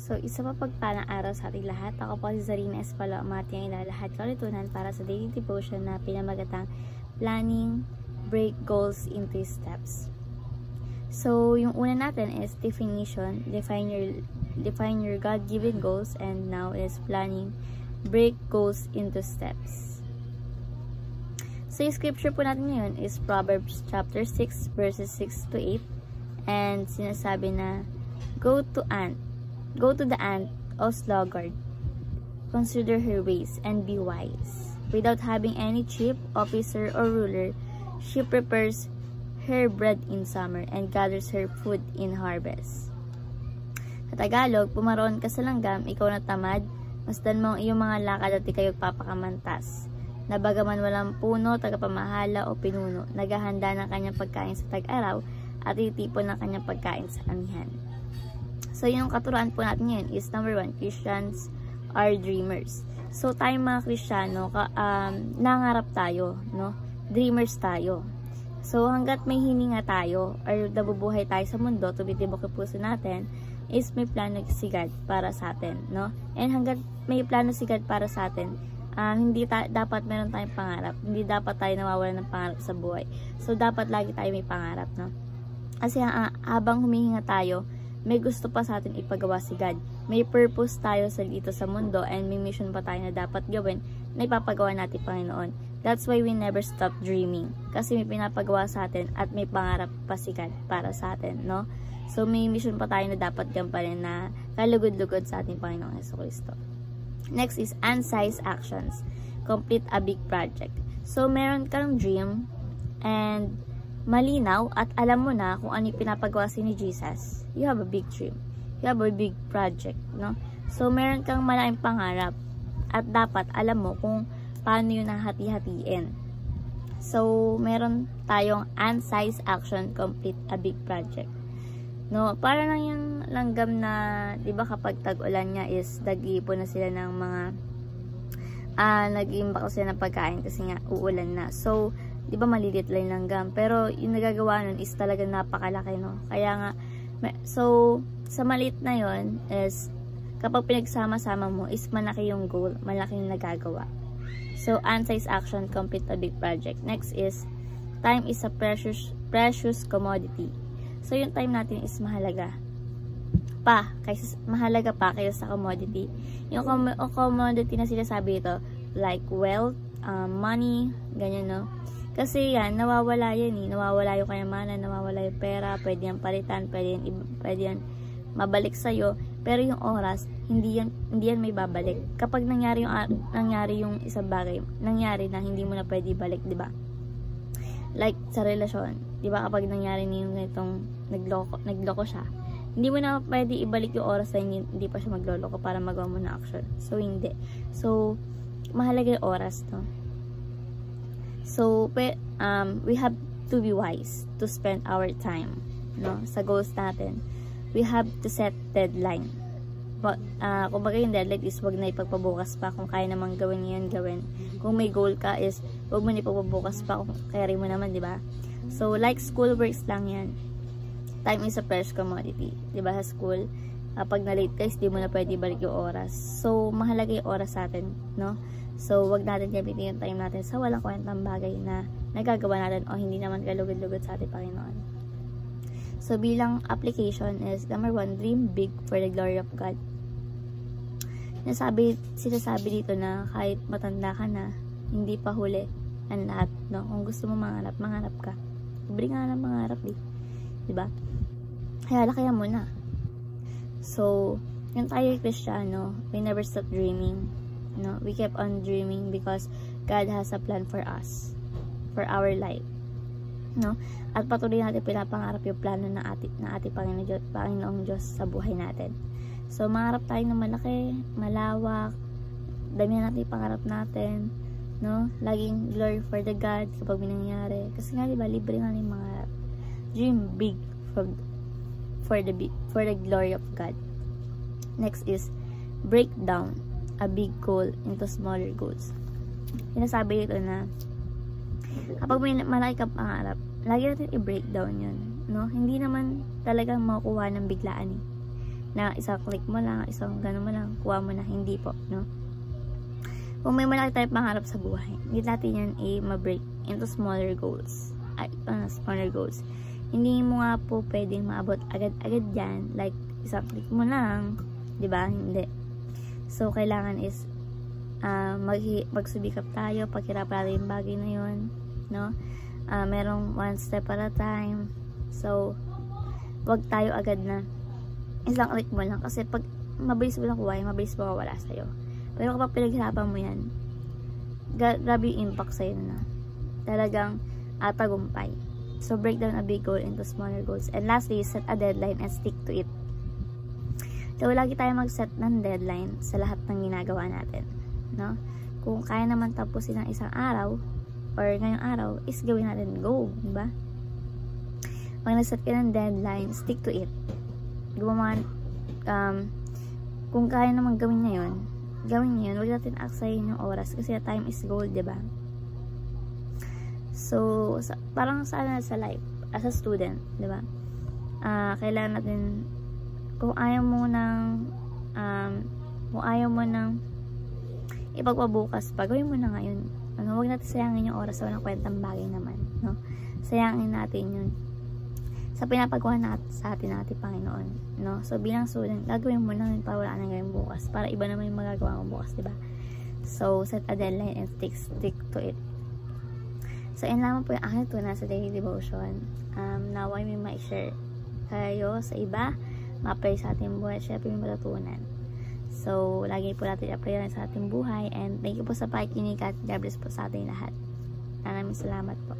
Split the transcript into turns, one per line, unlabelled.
So, isa mapagpalang araw sa ating lahat. Ako po si Zarina Espalo, ang ating ilalahat kalitunan para sa daily devotion na pinamagatang Planning, Break Goals into Steps. So, yung una natin is definition, define your God-given goals, and now is planning, break goals into steps. So, yung scripture po natin ngayon is Proverbs chapter 6 verses 6 to 8, and sinasabi na, Go to the ant, O sluggard, consider her ways and be wise. Without having any chief, officer, or ruler, she prepares her bread in summer and gathers her food in harvest. Sa Tagalog, pumaroon ka sa langgam, ikaw na tamad, masdan mo ang iyong mga lakad at di kayo papakamantas. Na bagaman walang puno, tagapamahala o pinuno, naghahanda ng kanyang pagkain sa tag-araw at itipon ng kanyang pagkain sa amihan. So, yung katuruan po natin ngayon is number 1, Christians are dreamers. So, tayong mga Kristiyano, nangarap tayo, no? Dreamers tayo. So, hanggat may hininga tayo, or nabubuhay tayo sa mundo, tumitibok yung puso natin, is may plano si God para sa atin, no? And hanggat may plano si God para sa atin, hindi dapat meron tayong pangarap. Hindi dapat tayo nawawalan ng pangarap sa buhay. So, dapat lagi tayo may pangarap, no? Kasi habang humihinga tayo, may gusto pa sa atin ipagawa si God. May purpose tayo dito sa mundo, and may mission pa tayo na dapat gawin na ipapagawa natin Panginoon. That's why we never stop dreaming. Kasi may pinapagawa sa atin at may pangarap pa si God para sa atin, no? So, may mission pa tayo na dapat gampanin na kalugod-lugod sa ating Panginoong Jesucristo. Next is unsize actions. Complete a big project. So, meron kang dream and malinaw at alam mo na kung ano yung pinapagawa ni Jesus. You have a big dream. You have a big project, no? So, meron kang malaking pangarap at dapat alam mo kung paano yun nahati-hatiin. So, meron tayong unsize action, complete a big project. No, para lang yung langgam na, 'di ba, kapag tag-ulan nga is nag-iipon na sila ng mga nag-iimbak sila ng pagkain kasi nga uulan na. So, 'di ba, malilit lang yung langgam, pero yung nagagawa nun is talagang napakalaki, no? Kaya nga, so sa maliit na yon is kapag pinagsama-sama mo is malaki yung goal, malaki yung nagagawa. So, unsize action, complete a big project. Next is time is a precious commodity. So, yung time natin is mahalaga pa kaysa sa commodity. Yung commodity na sinasabi ito, like wealth, money, ganyan, no? Kasi yan, nawawala yan eh. Nawawala yung kayamanan, nawawala yung pera, pwede yan palitan, pwede yan mabalik sa'yo. Pero yung oras, hindi yan may babalik. Kapag nangyari yung isang bagay, nangyari na hindi mo na pwede balik, di ba? Like sa relasyon, di ba, kapag nangyari na yung itong nagloko siya, hindi mo na pwede ibalik yung oras na hindi pa siya magloloko para magawa mo na action. So, hindi. So, mahalaga yung oras, no? So, we have to be wise to spend our time, no? Sa goals natin. We have to set deadline. But, kumbaga yung deadline is wag na ipagpabukas pa. Kung kaya namang gawin yan, gawin. Kung may goal ka is wag mo na ipagpabukas pa kung kaya rin mo naman, di ba? So, like school works lang yan. Time is a precious commodity. Di ba, sa school, pag na-late ka, di mo na pwede balik yung oras. So, mahalaga yung oras sa atin, no? So, wag natin gamitin yung time natin sa walang kwentang bagay na nagagawa natin o hindi naman kalugod-lugod sa ating Panginoon. So, bilang application is, number 1, dream big for the glory of God. Sinasabi dito na kahit matanda ka na, hindi pa huli ang lahat, no? Kung gusto mo mangarap ka. Libre nga ng mangarap, diba? Kaya lakayan mo na. So, yung tayo Kristiyano, we never stop dreaming, no? We keep on dreaming because God has a plan for us, for our life, no? At patuloy natin pinapangarap yung plano ng ating Panginoong Diyos sa buhay natin. So, mangarap tayo ng malaki, malawak, damihan natin yung pangarap natin, no? Laging glory for the God kapag may nangyari. Kasi nga, diba, libre nga yung mangarap. Dream big for the glory of God. Next is break down a big goal into smaller goals. Sinasabi dito na kapag may malaki kang pangarap, lagi natin i-break down yun, no? Hindi naman talagang makukuha ng biglaan eh. na isang click mo lang, isang gano'n mo lang, kuha mo na. Hindi po, no? Kung may malaki tayo pangarap sa buhay, hindi natin yan ma-break into smaller goals. Smaller goals. Hindi mo nga po pwedeng maabot agad-agad yan, like isang click mo lang, di ba? Hindi. So, kailangan is magsubikap tayo, paghirapan natin yung bagay na yun, no? Merong one step at a time. So, wag tayo agad na isang click mo lang, kasi pag mabilis mo lang kuha, mabilis mawawala sa'yo. Pero kapag pinaghirapan mo yan, grabe yung impact sa'yo na. Talagang tagumpay. So, break down a big goal into smaller goals. And lastly, set a deadline and stick to it. So, lagi tayo mag-set ng deadline sa lahat ng ginagawa natin, no? Kung kaya naman tapusin ng isang araw or ngayong araw, is gawin natin, go, diba? Pag nag-set ka ng deadline, stick to it. Gumawa, kung kaya naman gawin ngayon, gawin ngayon. Huwag natin aksayin yung oras kasi time is gold, diba? So, parang sa life, as a student, diba? Kailangan natin, kung ayaw mo nang ipagpabukas pa, gawin mo na ngayon. Huwag natin sayangin yung oras sa walang kwentang bagay naman, no? Sayangin natin yun sa pinapagawa sa atin natin Panginoon, no? So, bilang student, gagawin mo na para wala nang gawin bukas, para iba naman yung magagawa mo bukas, diba? So, set a deadline and stick to it. So, yun lamang po yung aking tuna sa daily devotion. Naway may ma-share kayo sa iba, ma-apply sa ating buhay, syempre may matutunan. So, lagi po natin i-apply sa ating buhay, and thank you po sa pakikinig at God bless po sa ating lahat. Maraming salamat po.